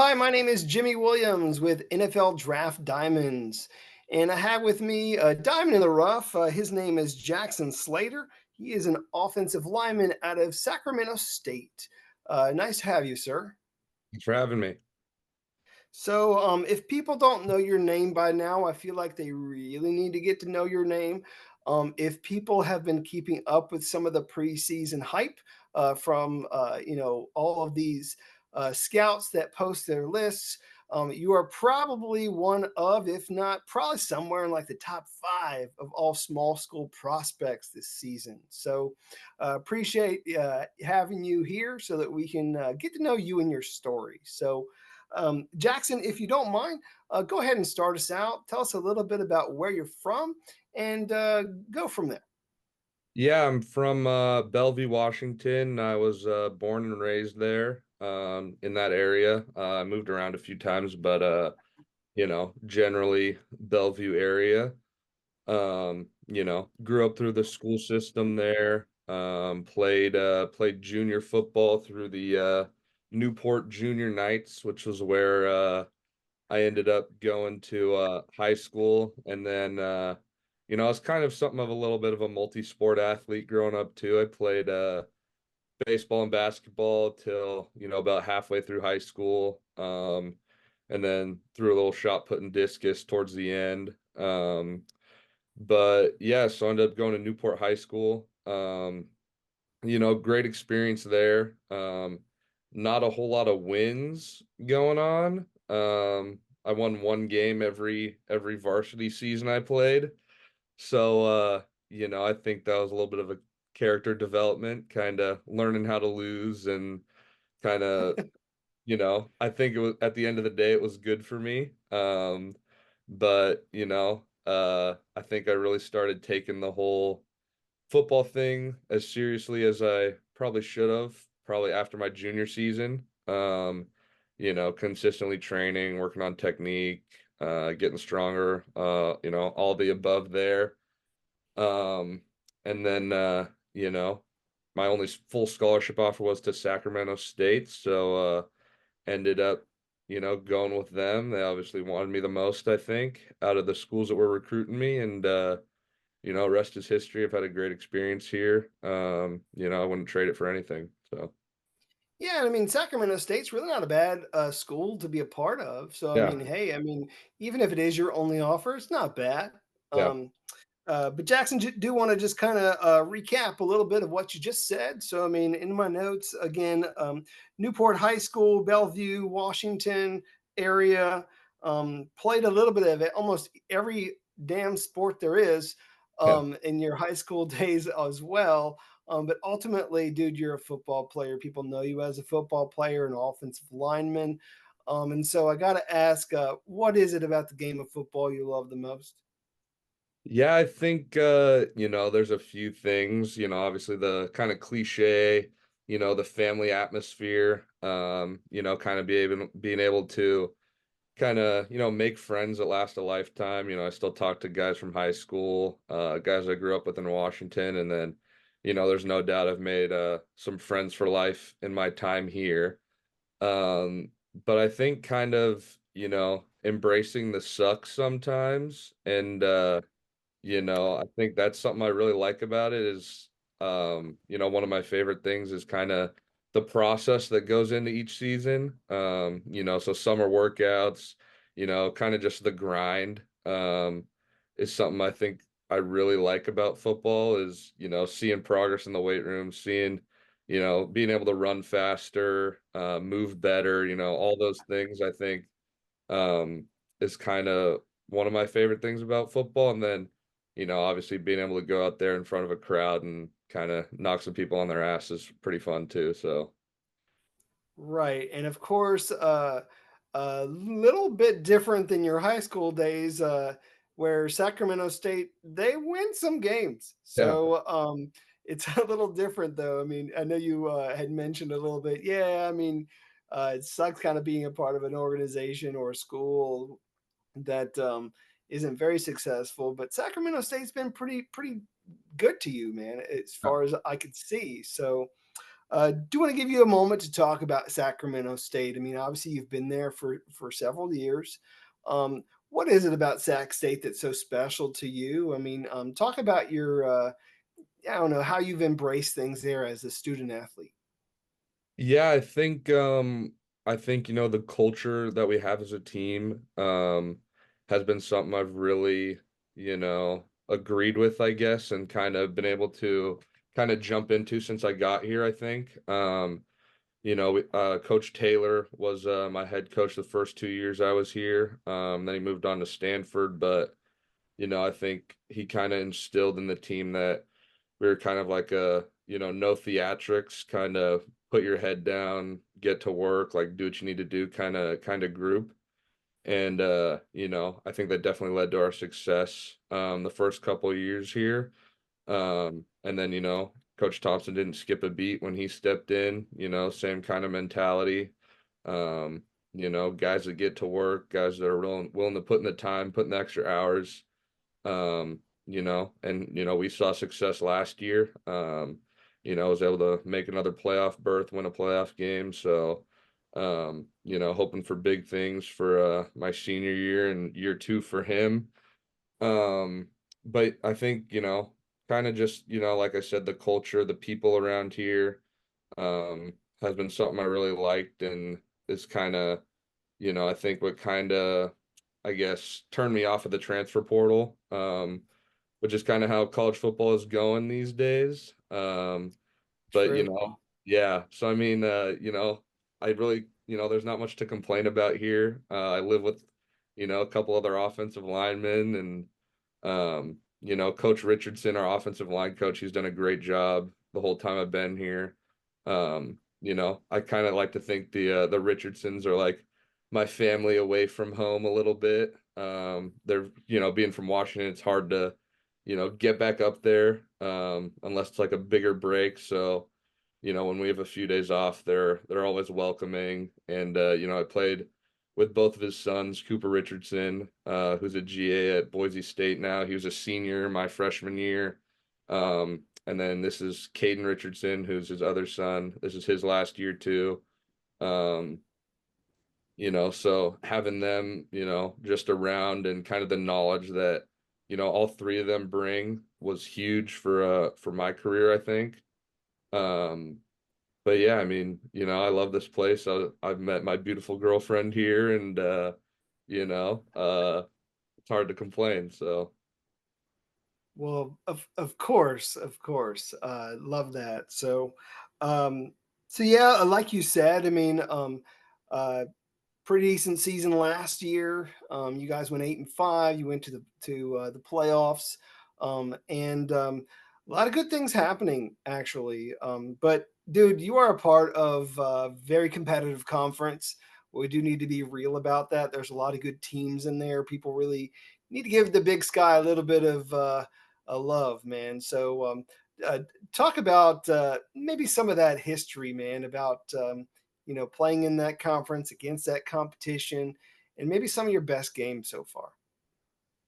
Hi, my name is Jimmy Williams with NFL Draft Diamonds. And I have with me a diamond in the rough. His name is Jackson Slater. He is an offensive lineman out of Sacramento State. Nice to have you, sir. Thanks for having me. So, if people don't know your name by now, I feel like they really need to get to know your name. If people have been keeping up with some of the preseason hype from all of these scouts that post their lists, you are probably one of, if not probably somewhere in like the top five of all small school prospects this season. So, appreciate having you here so that we can get to know you and your story. So. Jackson, if you don't mind, go ahead and start us out. Tell us a little bit about where you're from and go from there. Yeah, I'm from Bellevue, Washington. I was born and raised there in that area. I moved around a few times, but generally Bellevue area. Grew up through the school system there. Played junior football through the Newport Junior Knights, which was where I ended up going to high school, and then I was kind of something of a little bit of a multi-sport athlete growing up too. I played baseball and basketball till about halfway through high school, and then threw a little shot put and discus towards the end. But yeah, so I ended up going to Newport High School. Great experience there. Not a whole lot of wins going on. I won one game every varsity season I played. So I think that was a little bit of a character development, kind of learning how to lose and kind of, I think it was at the end of the day it was good for me. But I think I really started taking the whole football thing as seriously as I probably should have, probably after my junior season. Consistently training, working on technique, getting stronger, all the above there. Um, and then my only full scholarship offer was to Sacramento State, so ended up, going with them. They obviously wanted me the most, I think, out of the schools that were recruiting me, and rest is history. I've had a great experience here. I wouldn't trade it for anything. So Yeah, I mean, Sacramento State's really not a bad school to be a part of. So, I yeah, mean, hey, I mean, even if it is your only offer, it's not bad. yeah, Um, but Jackson, do want to just kind of recap a little bit of what you just said. So, I mean, in my notes, again, Newport High School, Bellevue, Washington area, played a little bit of it, almost every damn sport there is yeah. in your high school days as well. But ultimately, dude, you're a football player. People know you as a football player, an offensive lineman. And so I got to ask, what is it about the game of football you love the most? Yeah, I think there's a few things, obviously the kind of cliche, the family atmosphere, kind of being able to kind of, make friends that last a lifetime. I still talk to guys from high school, guys I grew up with in Washington, and then, there's no doubt I've made some friends for life in my time here. But I think kind of, embracing the suck sometimes, and I think that's something I really like about it is, one of my favorite things is kind of the process that goes into each season. So summer workouts, kind of just the grind, is something I think I really like about football is, seeing progress in the weight room, seeing, being able to run faster, move better, all those things I think, um, is kind of one of my favorite things about football. And then, obviously being able to go out there in front of a crowd and kind of knock some people on their ass is pretty fun too. So, Right, and of course, a little bit different than your high school days, where Sacramento State they win some games. yeah, So it's a little different, though. I mean, I know you had mentioned a little bit. Yeah, I mean, it sucks kind of being a part of an organization or a school that isn't very successful. But Sacramento State's been pretty good to you, man, as yeah, far as I could see. So. Do want to give you a moment to talk about Sacramento State. I mean, obviously you've been there for several years. What is it about Sac State that's so special to you? I mean, talk about your I don't know how you've embraced things there as a student athlete. Yeah, I think the culture that we have as a team has been something I've really, agreed with, I guess, and kind of been able to kind of jump into since I got here, I think. Coach Taylor was my head coach the first 2 years I was here. Then he moved on to Stanford, but I think he kind of instilled in the team that we were kind of like a, no theatrics, kind of put your head down, get to work, like do what you need to do kind of group. And I think that definitely led to our success the first couple of years here. And then, Coach Thompson didn't skip a beat when he stepped in, same kind of mentality. Um, guys that get to work, guys that are willing to put in the time, put in the extra hours. We saw success last year. Was able to make another playoff berth, win a playoff game. So, hoping for big things for my senior year and year two for him. But I think, kind of just, like I said, the culture, the people around here, has been something I really liked and is kind of, I think what kind of, I guess, turned me off of the transfer portal, which is kind of how college football is going these days. But True. yeah. So I mean, I really, there's not much to complain about here. I live with, a couple other offensive linemen and, Coach Richardson, our offensive line coach, he's done a great job the whole time I've been here. I kind of like to think the Richardsons are like my family away from home a little bit. They're, being from Washington, it's hard to, get back up there, unless it's like a bigger break. So, when we have a few days off, they're always welcoming. And I played with both of his sons, Cooper Richardson, who's a GA at Boise State now. He was a senior my freshman year. And then this is Caden Richardson, who's his other son. This is his last year too. Um, so having them, just around and kind of the knowledge that, all three of them bring was huge for my career, I think. Um, but yeah, I mean, I love this place. I've met my beautiful girlfriend here and you know, uh it's hard to complain. So Well, of course, of course. Love that. Um, so yeah, like you said, I mean, uh, pretty decent season last year. You guys went 8-5. You went to the playoffs, and a lot of good things happening actually. But dude, you are a part of a very competitive conference. We do need to be real about that. There's a lot of good teams in there. People really need to give the Big Sky a little bit of love, man. Uh, talk about maybe some of that history, man. About playing in that conference against that competition, and maybe some of your best games so far.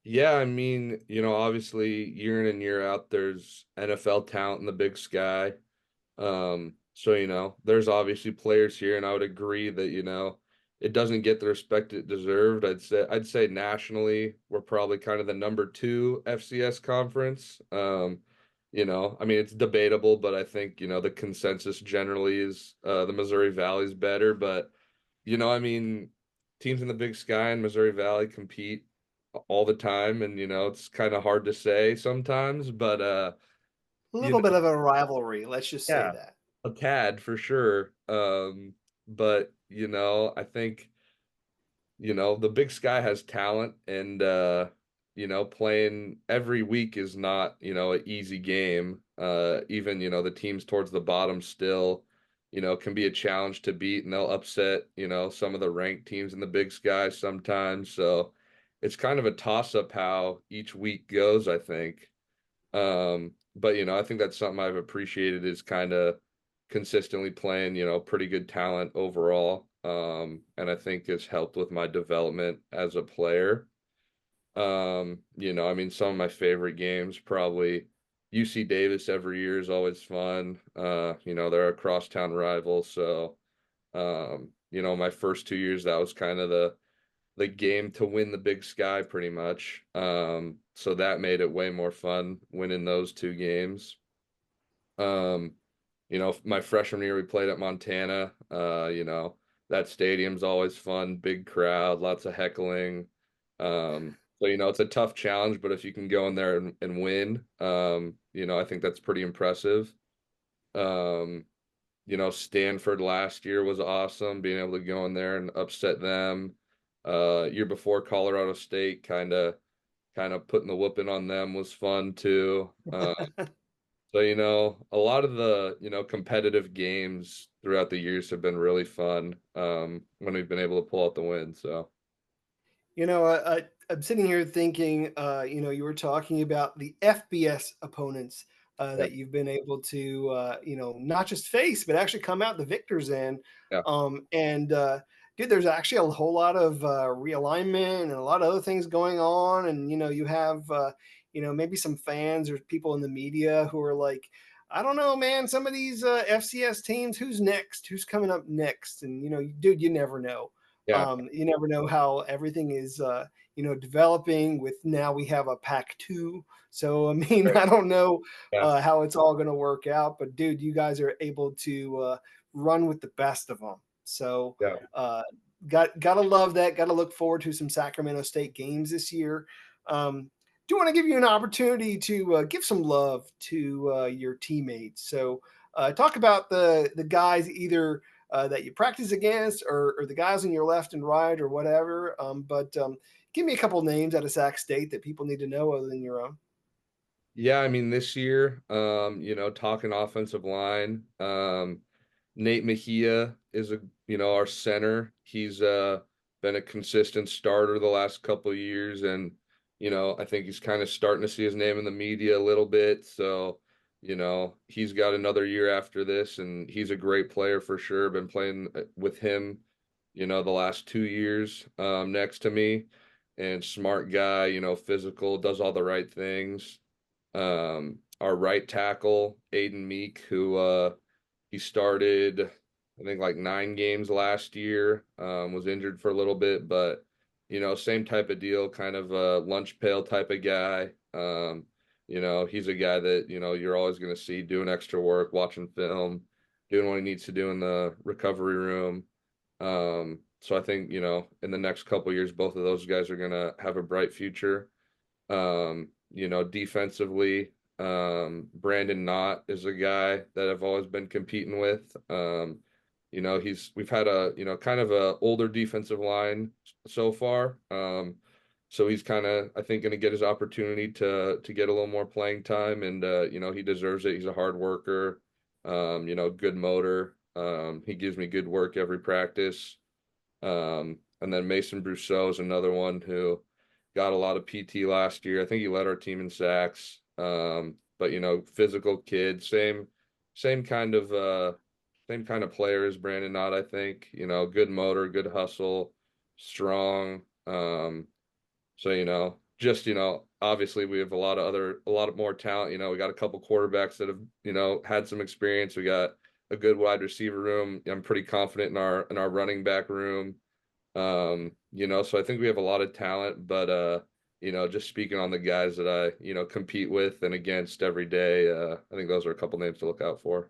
yeah, I mean, obviously year in and year out there's NFL talent in the Big Sky. So there's obviously players here, and I would agree that it doesn't get the respect it deserved. I'd say nationally we're probably kind of the number two FCS conference. I mean it's debatable, but I think the consensus generally is the Missouri Valley's better. But I mean teams in the Big Sky and Missouri Valley compete all the time, and it's kind of hard to say sometimes, but A you little bit know. of a rivalry, let's just say Yeah. that. A tad for sure. But I think, the Big Sky has talent and playing every week is not, an easy game. Even, the teams towards the bottom still, can be a challenge to beat and they'll upset, some of the ranked teams in the Big Sky sometimes. So it's kind of a toss-up how each week goes, I think. But I think that's something I've appreciated is kind of consistently playing, pretty good talent overall. And I think it's helped with my development as a player. I mean, some of my favorite games probably, UC Davis every year is always fun. They're a crosstown rival, so my first 2 years that was kind of the game to win the Big Sky pretty much. So that made it way more fun winning those 2 games. Um, my freshman year we played at Montana. That stadium's always fun, big crowd, lots of heckling. So it's a tough challenge, but if you can go in there and win, I think that's pretty impressive. Um, Stanford last year was awesome, being able to go in there and upset them. Year before Colorado State, kind of putting the whooping on them was fun too. So, a lot of the, competitive games throughout the years have been really fun when we've been able to pull out the win. So, I'm sitting here thinking, you were talking about the FBS opponents yeah, that you've been able to, not just face, but actually come out the victors in. yeah, Dude, there's actually a whole lot of realignment and a lot of other things going on. And, you have, maybe some fans or people in the media who are like, I don't know, man, some of these FCS teams, who's next? Who's coming up next? And, dude, you never know. yeah, You never know how everything is, developing. With now we have a Pac 2, so I mean, right, I don't know yeah, how it's all going to work out, but dude, you guys are able to run with the best of them. So yeah. uh, gotta love that. Got to look forward to some Sacramento State games this year. Do want to give you an opportunity to give some love to your teammates. So talk about the guys either that you practice against, or the guys on your left and right, or whatever. But give me a couple names out of Sac State that people need to know other than your own. Yeah, I mean, this year, talking offensive line, Nate Mejia is our center. He's been a consistent starter the last couple of years, and I think he's kind of starting to see his name in the media a little bit. So, he's got another year after this, and he's a great player for sure. Been playing with him, the last 2 years next to me, and smart guy, physical, does all the right things. Our right tackle, Aiden Meek, who he started, I think, like 9 games last year, was injured for a little bit, but same type of deal, kind of a lunch pail type of guy. He's a guy that, you're always going to see doing extra work, watching film, doing what he needs to do in the recovery room. So I think, in the next couple of years, both of those guys are going to have a bright future. Defensively, Brandon Knott is a guy that I've always been competing with. We've had a, kind of a older defensive line so far. So he's kind of, I think, going to get his opportunity to get a little more playing time, and he deserves it. He's a hard worker, good motor. He gives me good work every practice. And then Mason Brousseau is another one who got a lot of PT last year. I think he led our team in sacks. But physical kid, same kind of same kind of player as Brandon Knott, I think. Good motor, good hustle, strong. So just obviously we have a lot of more talent. We got a couple quarterbacks that have had some experience. We got a good wide receiver room. I'm pretty confident in our running back room. So I think we have a lot of talent, but just speaking on the guys that I, compete with and against every day, I think those are a couple names to look out for.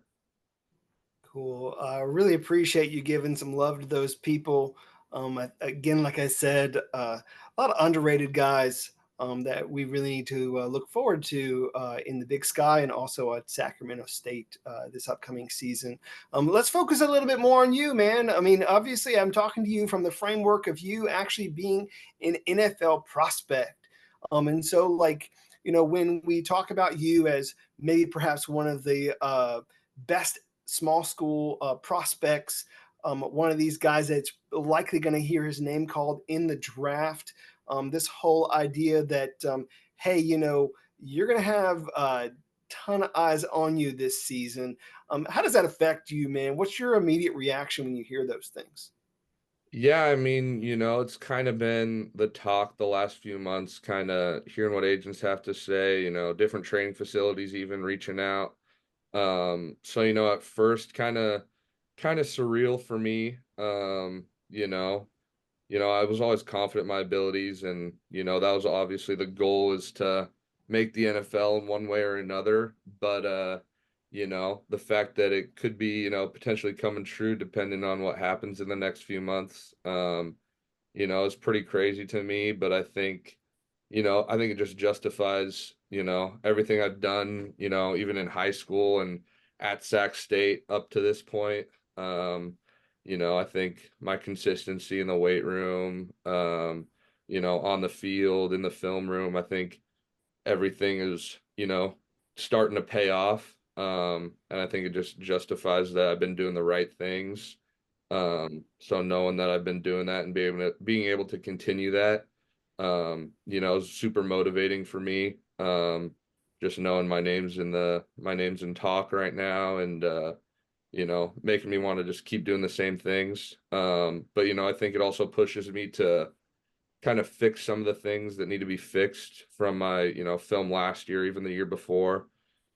Cool. I really appreciate you giving some love to those people. Again, like I said, a lot of underrated guys that we really need to look forward to in the Big Sky and also at Sacramento State this upcoming season. Let's focus a little bit more on you, man. I mean, obviously, I'm talking to you from the framework of you actually being an NFL prospect. And so, like, when we talk about you as maybe perhaps one of the best small school prospects, one of these guys that's likely going to hear his name called in the draft. This whole idea that, hey, you're going to have a ton of eyes on you this season. How does that affect you, man? What's your immediate reaction when you hear those things? Yeah, I mean, it's kind of been the talk the last few months, kind of hearing what agents have to say, different training facilities even reaching out. So at first kind of surreal for me. I was always confident in my abilities, and that was obviously the goal, is to make the NFL in one way or another. But the fact that it could be, potentially coming true depending on what happens in the next few months, is pretty crazy to me. But I think it just justifies, everything I've done, even in high school and at Sac State up to this point. Um, I think my consistency in the weight room, on the field, in the film room, I think everything is, starting to pay off. And I think it just justifies that I've been doing the right things. So knowing that I've been doing that and being able to continue that, is super motivating for me. Just knowing my name's in talk right now, and making me want to just keep doing the same things. But I think it also pushes me to kind of fix some of the things that need to be fixed from my, film last year, even the year before.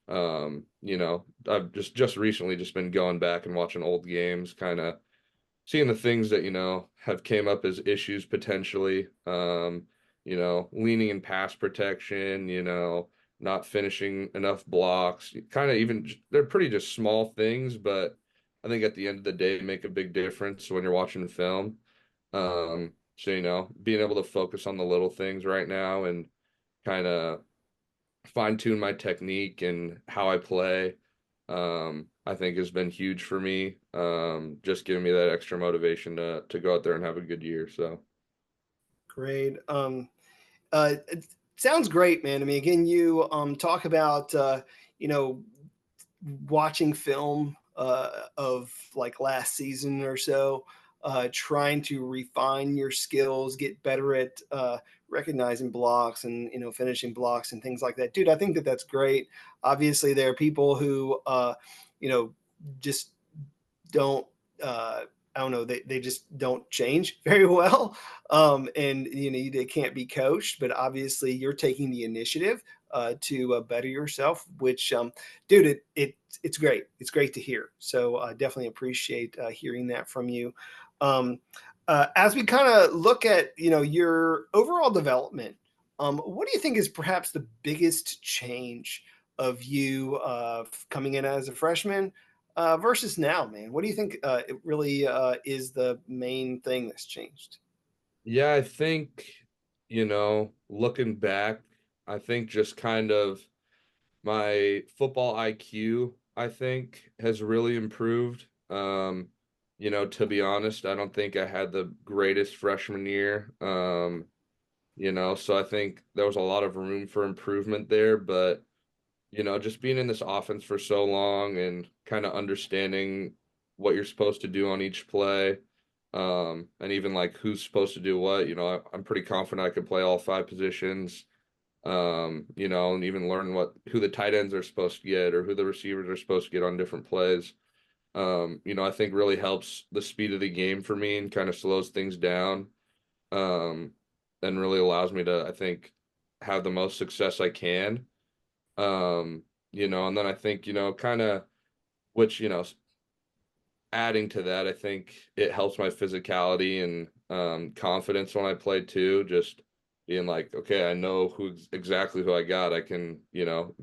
I've just recently just been going back and watching old games, kind of seeing the things that have came up as issues potentially. Leaning in pass protection, not finishing enough blocks, kind of even they're pretty just small things, but I think at the end of the day make a big difference when you're watching film. So being able to focus on the little things right now and kind of fine tune my technique and how I play, I think has been huge for me. Just giving me that extra motivation to go out there and have a good year. So Great. It sounds great, man. I mean, again, you talk about you know watching film of like last season or so, trying to refine your skills, get better at recognizing blocks and finishing blocks and things like that. Dude, I think that that's great. Obviously, there are people who you know just don't I don't know, they just don't change very well. And they can't be coached, but obviously you're taking the initiative to better yourself, which dude, it's great. It's great to hear. So definitely appreciate hearing that from you. um, as we kind of look at your overall development, what do you think is perhaps the biggest change of you coming in as a freshman versus now, man? What do you think it really is the main thing that's changed? yeah, I think, looking back, I think just kind of my football IQ, I think, has really improved. To be honest, I don't think I had the greatest freshman year. So I think there was a lot of room for improvement there, but just being in this offense for so long and kind of understanding what you're supposed to do on each play, and even like who's supposed to do what, I'm pretty confident I could play all five positions, and even learn who the tight ends are supposed to get or who the receivers are supposed to get on different plays. I think really helps the speed of the game for me and kind of slows things down, um, and really allows me to, I think, have the most success I can. And then I think, kind of, which, adding to that, I think it helps my physicality and confidence when I play too. Just being like, okay, I know exactly who I got. I can,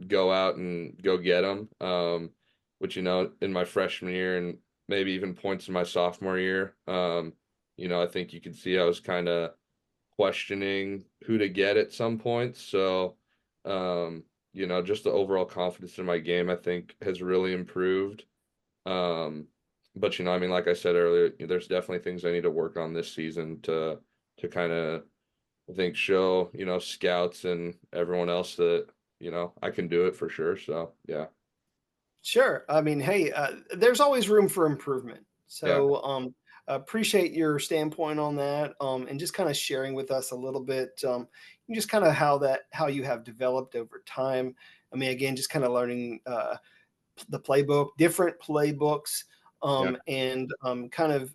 go out and go get them. Which, in my freshman year and maybe even points in my sophomore year, I think you could see I was kind of questioning who to get at some points. So, just the overall confidence in my game, I think, has really improved. Um, but I mean, like I said earlier, there's definitely things I need to work on this season to kind of, I think, show, scouts and everyone else that, I can do it for sure. So yeah. Sure. I mean, hey, there's always room for improvement. Yeah. So appreciate your standpoint on that, and just kind of sharing with us a little bit, just kind of how you have developed over time. I mean, again, just kind of learning the playbook, different playbooks, Yeah. and kind of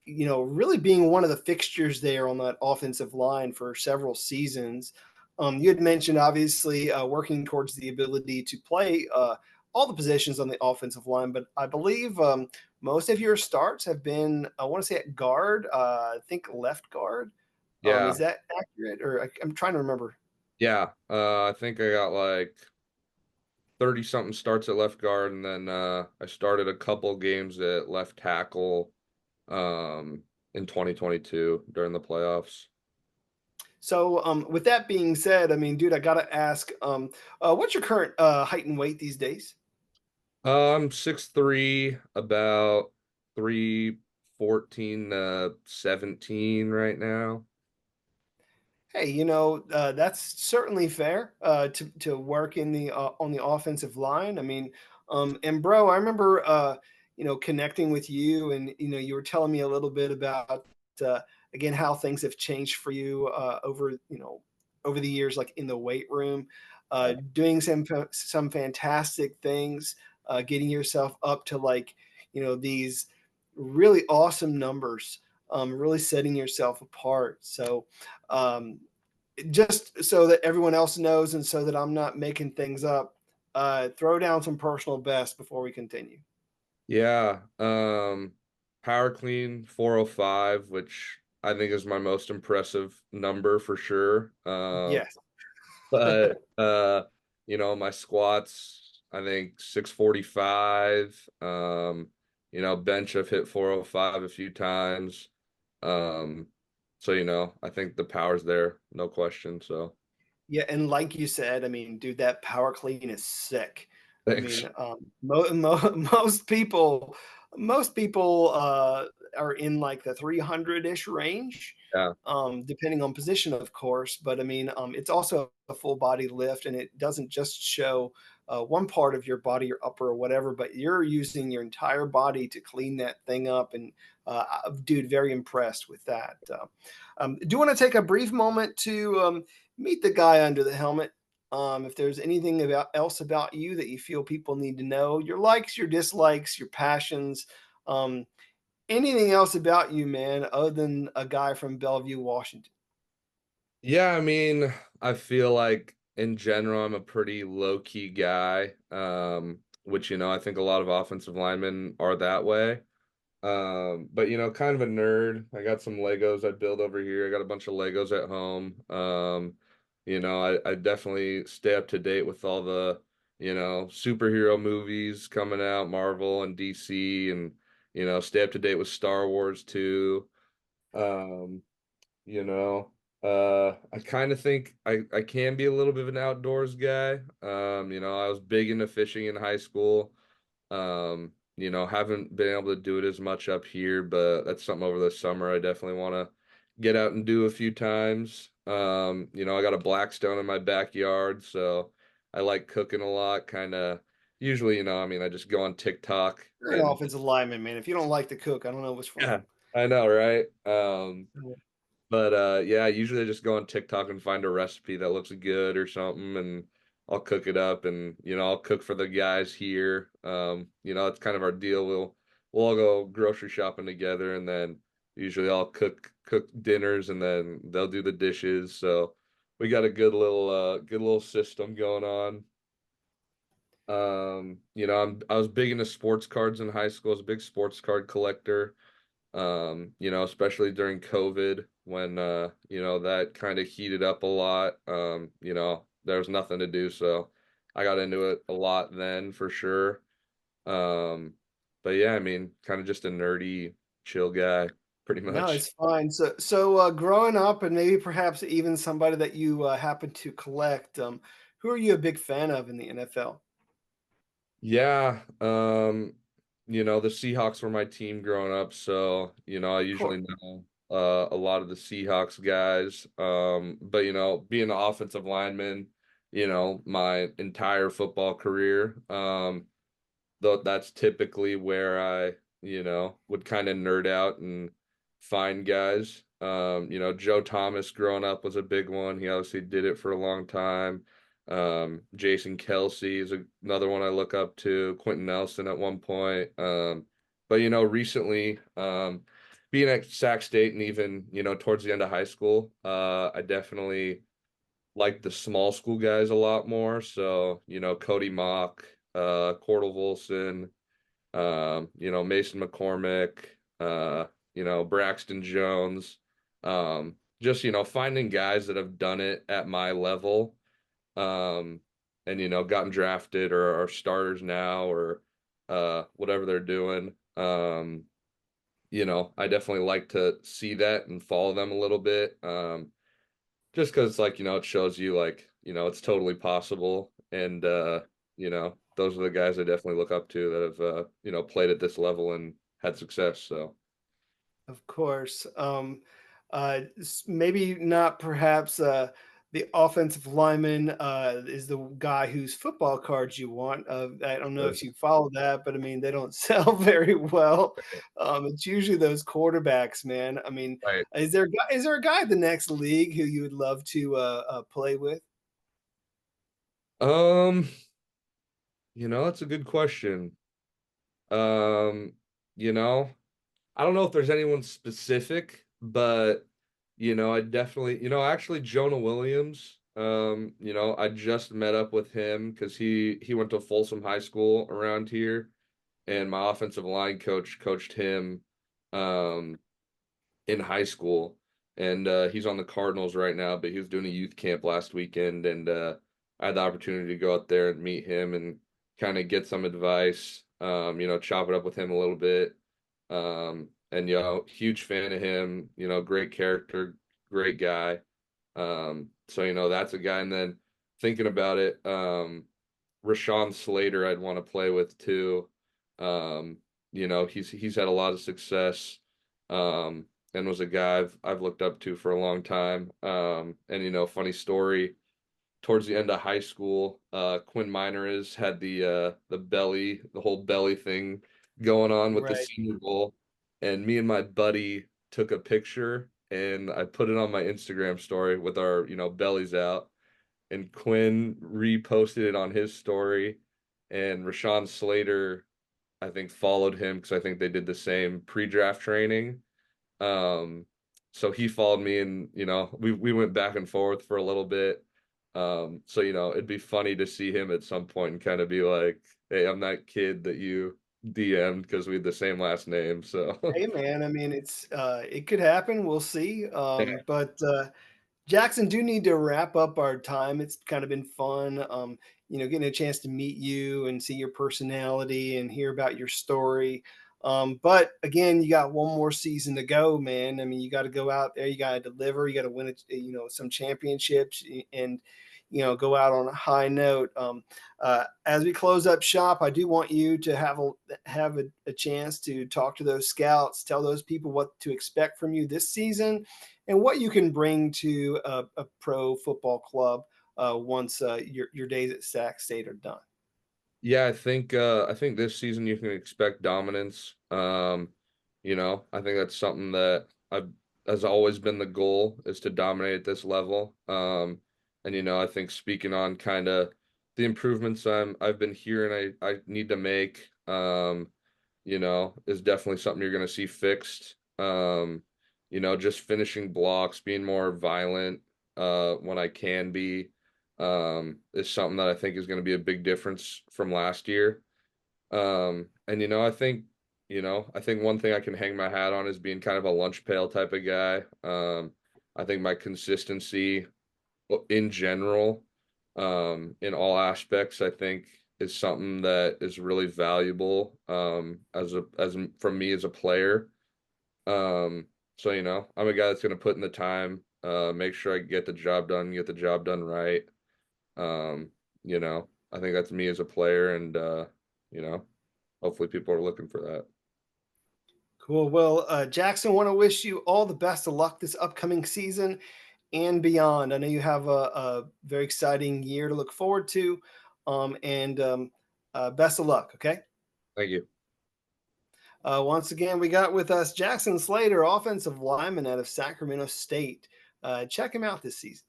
really being one of the fixtures there on that offensive line for several seasons. You had mentioned obviously working towards the ability to play all the positions on the offensive line, but I believe most of your starts have been, I want to say at guard, I think left guard. Is Yeah, that accurate? Or I'm trying to remember. yeah. I think I got like 30 something starts at left guard, and then I started a couple games at left tackle in 2022 during the playoffs. So, with that being said, I mean, dude, I gotta ask, what's your current height and weight these days? I'm 6'3", about 314 to 17 right now. Hey, that's certainly fair to work in the on the offensive line. I mean, and bro, I remember connecting with you, and you were telling me a little bit about uh, again how things have changed for you over over the years, like in the weight room, doing some fantastic things, getting yourself up to like these really awesome numbers, really setting yourself apart. So. Um, just so that everyone else knows and so that I'm not making things up, throw down some personal best before we continue. Yeah, power clean 405, which I think is my most impressive number for sure. Yes. But my squats, I think 645. Bench I've hit 405 a few times. Um, so I think the power's there, no question. So Yeah, and like you said, I mean, dude, that power clean is sick. I thanks. mean, most people are in like the 300-ish range, Yeah, depending on position, of course. But I mean, it's also a full body lift, and it doesn't just show one part of your body, your upper or whatever, but you're using your entire body to clean that thing up. And dude, very impressed with that. Do you want to take a brief moment to meet the guy under the helmet? If there's anything else about you that you feel people need to know, your likes, your dislikes, your passions, um, anything else about you, man, other than a guy from Bellevue, Washington. yeah. I mean, I feel like in general, I'm a pretty low key guy. Which I think a lot of offensive linemen are that way. But kind of a nerd. I got some Legos I build over here. I got a bunch of Legos at home. I definitely stay up to date with all the, superhero movies coming out, Marvel and DC, and stay up to date with Star Wars too. Um, you know, I kind of think I can be a little bit of an outdoors guy. I was big into fishing in high school. Haven't been able to do it as much up here, but that's something over the summer I definitely want to get out and do a few times. I got a Blackstone in my backyard, so I like cooking a lot. Kind of usually, I mean, I just go on TikTok You're an and offensive lineman, man. If you don't like to cook, I don't know what's yeah, wrong. I know, right? But yeah, usually I just go on TikTok and find a recipe that looks good or something, and I'll cook it up, and I'll cook for the guys here. It's kind of our deal. We'll all go grocery shopping together, and then usually I'll cook dinners, and then they'll do the dishes. So we got a good little system going on. I was big into sports cards in high school. I was a big sports card collector. Especially during COVID when that kind of heated up a lot. There was nothing to do, so I got into it a lot then for sure. Um, but yeah, I mean, kind of just a nerdy, chill guy, pretty No, much. it's fine. So, growing up, and maybe perhaps even somebody that you happen to collect, who are you a big fan of in the NFL? Yeah, the Seahawks were my team growing up, so I Of course. usually know a lot of the Seahawks guys. But being an offensive lineman, my entire football career, though that's typically where I, would kind of nerd out and find guys. Joe Thomas growing up was a big one. He obviously did it for a long time. Jason Kelsey is another one I look up to. Quentin Nelson at one point. But recently, being at Sac State and even, towards the end of high school, I definitely like the small school guys a lot more. So, Cody Mock, Cordell Volson, Mason McCormick, Braxton Jones. Just, finding guys that have done it at my level, um, and, gotten drafted or are starters now or whatever they're doing. I definitely like to see that and follow them a little bit. Just because, like, it shows you, like, it's totally possible. And, those are the guys I definitely look up to that have, played at this level and had success. So, Of course. Maybe not perhaps the offensive lineman is the guy whose football cards you want. I don't know uh, if you follow that, but I mean, they don't sell very well. It's usually those quarterbacks, man. I mean, right. is there a guy in the next league who you would love to play with? Um, that's a good question. Um, you know, I don't know if there's anyone specific, but I definitely, actually Jonah Williams, I just met up with him because he went to Folsom High School around here, and my offensive line coach coached him um in high school, and he's on the Cardinals right now, but he was doing a youth camp last weekend, and I had the opportunity to go out there and meet him and kind of get some advice, chop it up with him a little bit. And huge fan of him, great character, great guy. So that's a guy. And then thinking about it, Rashawn Slater I'd want to play with too. Um, he's had a lot of success, and was a guy I've looked up to for a long time. And funny story, towards the end of high school, Quinn Miners had the whole belly thing going on with the Right. Senior Bowl, and me and my buddy took a picture and I put it on my Instagram story with our, bellies out, and Quinn reposted it on his story, and Rashawn Slater, I think, followed him because I think they did the same pre-draft training. Um, so he followed me, and we went back and forth for a little bit. So it'd be funny to see him at some point and kind of be like, "Hey, I'm that kid that you DM'd because we had the same last name." So Hey, man. I mean, it could happen. We'll see. yeah, But Jackson, do need to wrap up our time. It's kind of been fun, getting a chance to meet you and see your personality and hear about your story. But again, you got one more season to go, man. I mean, you got to go out there, you got to deliver, you got to win, some championships, and go out on a high note. As we close up shop, I do want you to have a chance to talk to those scouts, tell those people what to expect from you this season and what you can bring to a pro football club once your days at Sac State are done. yeah, I think this season you can expect dominance. I think that's something that I've has always been the goal, is to dominate at this level. And I think speaking on kind of the improvements I've been hearing I need to make, is definitely something you're going to see fixed. Just finishing blocks, being more violent when I can be, is something that I think is going to be a big difference from last year. And I think one thing I can hang my hat on is being kind of a lunch pail type of guy. I think my consistency in general, in all aspects, I think is something that is really valuable, as from me as a player. So I'm a guy that's going to put in the time, make sure I get the job done, get the job done right. I think that's me as a player, and you know, hopefully people are looking for that. Cool. Well, Jackson, want to wish you all the best of luck this upcoming season and beyond. I know you have a very exciting year to look forward to, and best of luck. Okay. Thank you. Once again, we got with us Jackson Slater, offensive lineman out of Sacramento State. Check him out this season.